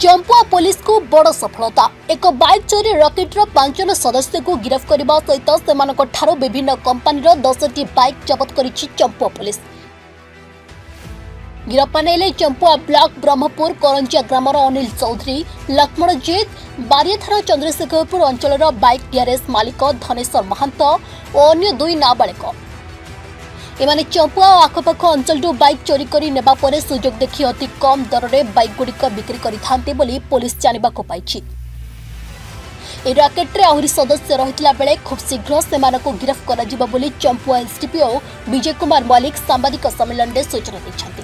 Champua police को बड़ सफलता। एक बाइक चोरी रकेट्र 5 जन सदस्य को गिरफ्त करने सहित विभिन्न कंपानी 10टी बाइक जबत करिछि चंपुआ पुलिस। गिरफ्त ने चंपुआ ब्लॉक ब्रह्मपुर करंजिया ग्रामर अनिल चौधरी, लक्ष्मण जीत, बारिया थाना चंद्रशेखरपुर अंचल बाइक टीआरएस मालिक धनेश्वर महंत और अन्य 2 नाबालिक एमाने चंपुआ और आखपाख अंचल बाइक चोरी कर नेबा परे सुजोग देखि अति कम दर में बाइक गुड़िक बिक्री करिथांते बोली पुलिस जानिबाको पाइछि। ए राकेट्रे आहुरी सदस्य रहितला बेले खूब शीघ्र सेमानकु गिरफ्त कराजिबा बोली चंपुआ एसडीपीओ विजय कुमार मलिक सांबादिक सम्मेलन में सूचना दैछन्ति।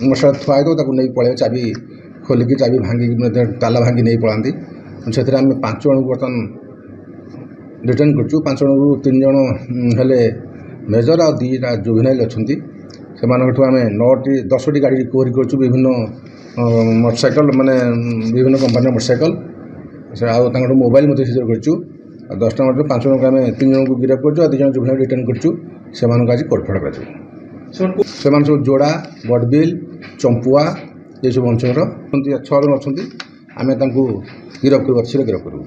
मोटर थुआ तो ताकू नहीं पड़े चाबी खोलिकी चाबी भांगी ताला भांगी नहीं पड़ाती से 5 जन बर्तमान रिटर्न कर 5 जन 3 जन हेले मेजर आ 2टा जुवेनाइल अच्छा से आम 10टी गाड़ी रिकवरी कर विभिन्न मोटरसाइकल माने विभिन्न कंपानी मोटरसाइकल से आउ मोबाइल मत सीजर कर 10टा 5 जन को आम 3 जन को गिरफ्त कर 2 जन जुवेनाइल रिटर्न कर आज कोर्टफड़ कर सब जोड़ा बड़बिल चंपुआ ये सब अंचल 6 जन अच्छा आम गिरफ्त कर गिरफ्त करूँ।